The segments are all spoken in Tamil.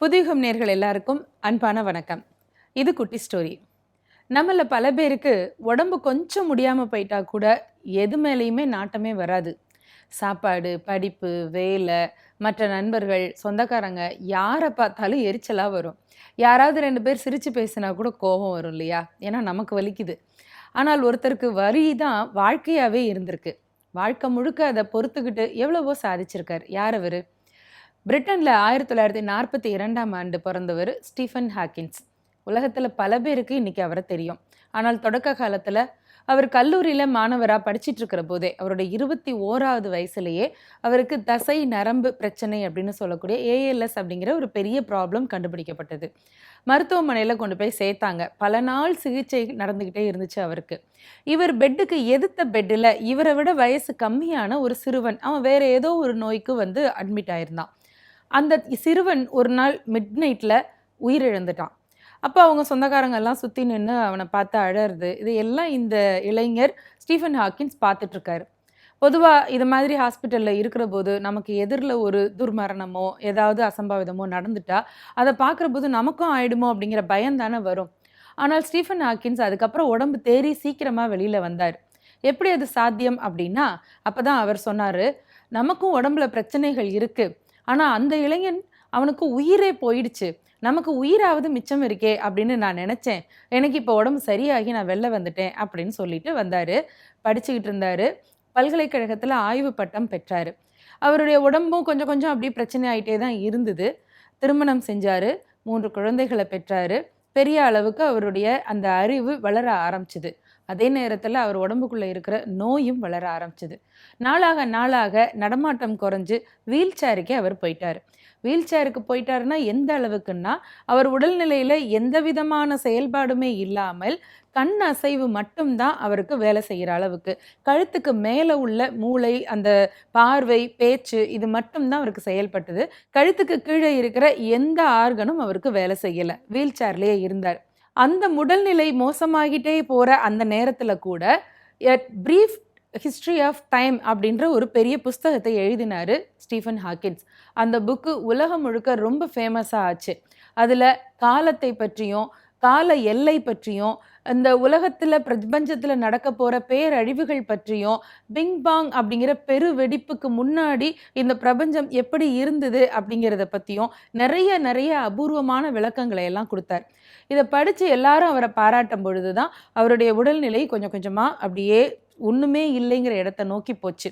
புதியுகம் நேர்கள் எல்லாருக்கும் அன்பான வணக்கம். இது குட்டி ஸ்டோரி. நம்மள பல பேருக்கு உடம்பு கொஞ்சம் முடியாமல் போயிட்டா கூட எது மேலேயுமே நாட்டமே வராது. சாப்பாடு, படிப்பு, வேலை, மற்ற நண்பர்கள், சொந்தக்காரங்க யாரை பார்த்தாலும் எரிச்சலாக வரும். யாராவது 2 பேர் சிரித்து பேசினா கூட கோபம் வரும் இல்லையா? ஏன்னா நமக்கு வலிக்குது. ஆனால் ஒருத்தருக்கு வலி தான் வாழ்க்கையாகவே இருந்திருக்கு. வாழ்க்கை முழுக்க அதை பொறுத்துக்கிட்டு எவ்வளவோ சாதிச்சிருக்கார். யார் அவர்? பிரிட்டனில் 1942ஆம் ஆண்டு பிறந்தவர் ஸ்டீஃபன் ஹாக்கின்ஸ். உலகத்தில் பல பேருக்கு இன்றைக்கி அவரை தெரியும். ஆனால் தொடக்க காலத்தில் அவர் கல்லூரியில் மாணவராக படிச்சுட்டு இருக்கிற போதே அவருடைய 21வது வயசுலேயே அவருக்கு தசை நரம்பு பிரச்சனை அப்படின்னு சொல்லக்கூடிய ஏஎல்எஸ் அப்படிங்கிற ஒரு பெரிய ப்ராப்ளம் கண்டுபிடிக்கப்பட்டது. மருத்துவமனையில் கொண்டு போய் சேர்த்தாங்க. பல நாள் சிகிச்சை நடந்துக்கிட்டே இருந்துச்சு அவருக்கு. இவர் பெட்டுக்கு எதிர்த்த பெட்டில் இவரை விட வயசு கம்மியான ஒரு சிறுவன், அவன் வேறு ஏதோ ஒரு நோய்க்கு அட்மிட் ஆயிருந்தான். அந்த சிறுவன் ஒரு நாள் மிட் நைட்டில் உயிரிழந்துட்டான். அப்போ அவங்க சொந்தக்காரங்கெல்லாம் சுற்றி நின்று அவனை பார்த்து அழறது, இது எல்லாம் இந்த இளைஞர் ஸ்டீஃபன் ஹாக்கின்ஸ் பார்த்துட்ருக்காரு. பொதுவாக இது மாதிரி ஹாஸ்பிட்டலில் இருக்கிற போது நமக்கு எதிரில் ஒரு துர்மரணமோ ஏதாவது அசம்பாவிதமோ நடந்துட்டா அதை பார்க்குற போது நமக்கும் ஆயிடுமோ அப்படிங்கிற பயம் தானே வரும். ஆனால் ஸ்டீஃபன் ஹாக்கின்ஸ் அதுக்கப்புறம் உடம்பு தேறி சீக்கிரமாக வெளியில் வந்தார். எப்படி அது சாத்தியம் அப்படின்னா, அப்போ தான் அவர் சொன்னார், நமக்கும் உடம்புல பிரச்சனைகள் இருக்குது, ஆனால் அந்த இளைஞன் அவனுக்கு உயிரே போயிடுச்சு, நமக்கு உயிராவது மிச்சம் இருக்கே அப்படின்னு நான் நினச்சேன், எனக்கு இப்போ உடம்பு சரியாகி நான் வெளில வந்துட்டேன் அப்படின்னு சொல்லிட்டு வந்தார். படிச்சுக்கிட்டு இருந்தார். பல்கலைக்கழகத்தில் ஆய்வு பட்டம் பெற்றார். அவருடைய உடம்பும் கொஞ்சம் கொஞ்சம் அப்படியே பிரச்சனை ஆகிட்டே தான் இருந்தது. திருமணம் செஞ்சார். 3 குழந்தைகளை பெற்றார். பெரிய அளவுக்கு அவருடைய அந்த அறிவு வளர ஆரம்பிச்சுது. அதே நேரத்தில் அவர் உடம்புக்குள்ளே இருக்கிற நோயும் வளர ஆரம்பிச்சுது. நாளாக நாளாக நடமாட்டம் குறைஞ்சு வீல் சேருக்கே அவர் போயிட்டார். வீல் சேருக்கு போயிட்டாருன்னா எந்த அளவுக்குன்னா, அவர் உடல்நிலையில் எந்த விதமான செயல்பாடுமே இல்லாமல் கண் அசைவு மட்டும்தான் அவருக்கு வேலை செய்கிற அளவுக்கு, கழுத்துக்கு மேலே உள்ள மூளை, அந்த பார்வை, பேச்சு, இது மட்டும்தான் அவருக்கு செயல்பட்டது. கழுத்துக்கு கீழே இருக்கிற எந்த ஆர்கனும் அவருக்கு வேலை செய்யலை. வீல் சேர்லேயே இருந்தார். அந்த உடல்நிலை மோசமாகிட்டே போகிற அந்த நேரத்தில் கூட a brief history of time அப்படின்ற ஒரு பெரிய புஸ்தகத்தை எழுதினார் ஸ்டீஃபன் ஹாக்கின்ஸ். அந்த புக்கு உலகம் முழுக்க ரொம்ப ஃபேமஸாக ஆச்சு. அதில் காலத்தை பற்றியும் கால எல்லை பற்றியும் இந்த உலகத்தில் பிரபஞ்சத்தில் நடக்க போகிற பேரழிவுகள் பற்றியும் பிங் பாங் அப்படிங்கிற பெரு வெடிப்புக்கு முன்னாடி இந்த பிரபஞ்சம் எப்படி இருந்தது அப்படிங்கிறத பற்றியும் நிறைய அபூர்வமான விளக்கங்களை எல்லாம் கொடுத்தார். இதை படித்து எல்லாரும் அவரை பாராட்டும் பொழுது தான் அவருடைய உடல்நிலை கொஞ்சம் கொஞ்சமாக அப்படியே ஒன்றுமே இல்லைங்கிற இடத்த நோக்கி போச்சு.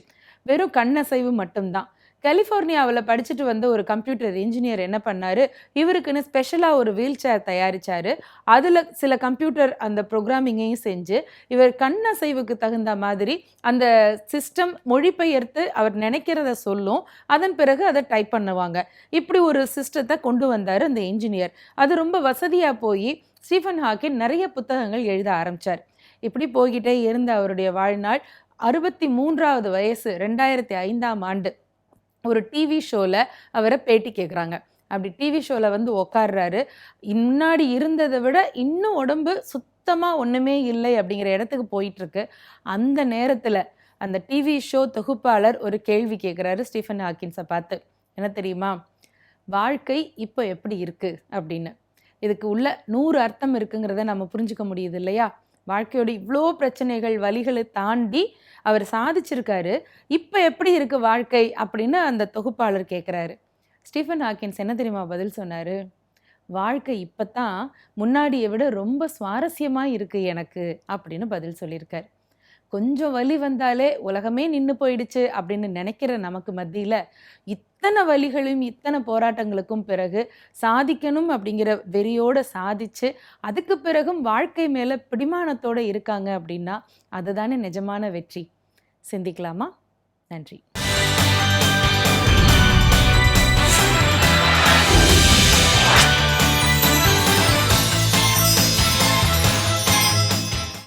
வெறும் கண்ணசைவு மட்டும்தான். கலிஃபோர்னியாவில் படிச்சுட்டு வந்த ஒரு கம்ப்யூட்டர் இன்ஜினியர் என்ன பண்ணார், இவருக்குன்னு ஸ்பெஷலாக ஒரு வீல் சேர் தயாரித்தார். அதில் சில கம்ப்யூட்டர் அந்த ப்ரோக்ராமிங்கையும் செஞ்சு இவர் கண்ணசைவுக்கு தகுந்த மாதிரி அந்த சிஸ்டம் மொழிபெயர்த்து அவர் நினைக்கிறத சொல்லும், அதன் பிறகு அதை டைப் பண்ணுவாங்க. இப்படி ஒரு சிஸ்டத்தை கொண்டு வந்தார் அந்த இன்ஜினியர். அது ரொம்ப வசதியாக போய் ஸ்டீஃபன் ஹாக்கின் நிறைய புத்தகங்கள் எழுத ஆரம்பித்தார். இப்படி போய்கிட்டே இருந்த அவருடைய வாழ்நாள் 63வது வயசு 2005ஆம் ஆண்டு ஒரு டிவி ஷோவில் அவரை பேட்டி கேட்குறாங்க. அப்படி டிவி ஷோவில் உக்காடுறாரு. முன்னாடி இருந்ததை விட இன்னும் உடம்பு சுத்தமாக ஒன்றுமே இல்லை அப்படிங்கிற இடத்துக்கு போயிட்டுருக்கு. அந்த நேரத்தில் அந்த டிவி ஷோ தொகுப்பாளர் ஒரு கேள்வி கேட்குறாரு ஸ்டீஃபன் ஹாக்கின்ஸை பார்த்து. என்ன தெரியுமா? வாழ்க்கை இப்போ எப்படி இருக்குது அப்படின்னு. இதுக்கு உள்ள 100 அர்த்தம் இருக்குங்கிறத நம்ம புரிஞ்சுக்க முடியுது இல்லையா? வாழ்க்கையோட இவ்வளோ பிரச்சனைகள் வலிகளை தாண்டி அவர் சாதிச்சிருக்காரு. இப்போ எப்படி இருக்குது வாழ்க்கை அப்படின்னு அந்த தொகுப்பாளர் கேட்குறாரு. ஸ்டீஃபன் ஹாக்கின்ஸ் என்ன தெரியுமா பதில் சொன்னார்? வாழ்க்கை இப்போ தான் முன்னாடியை விட ரொம்ப சுவாரஸ்யமாக இருக்குது எனக்கு அப்படின்னு பதில் சொல்லியிருக்கார். கொஞ்சம் வலி வந்தாலே உலகமே நின்று போயிடுச்சு அப்படின்னு நினைக்கிற நமக்கு மத்தியில் இத்தனை வலிகளையும் இத்தனை போராட்டங்களுக்கும் பிறகு சாதிக்கணும் அப்படிங்கிற வெறியோடு சாதிச்சு அதுக்கு பிறகும் வாழ்க்கை மேலே பிடிமானத்தோடு இருக்காங்க அப்படின்னா அதுதானே நிஜமான வெற்றி. சிந்திக்கலாமா? நன்றி.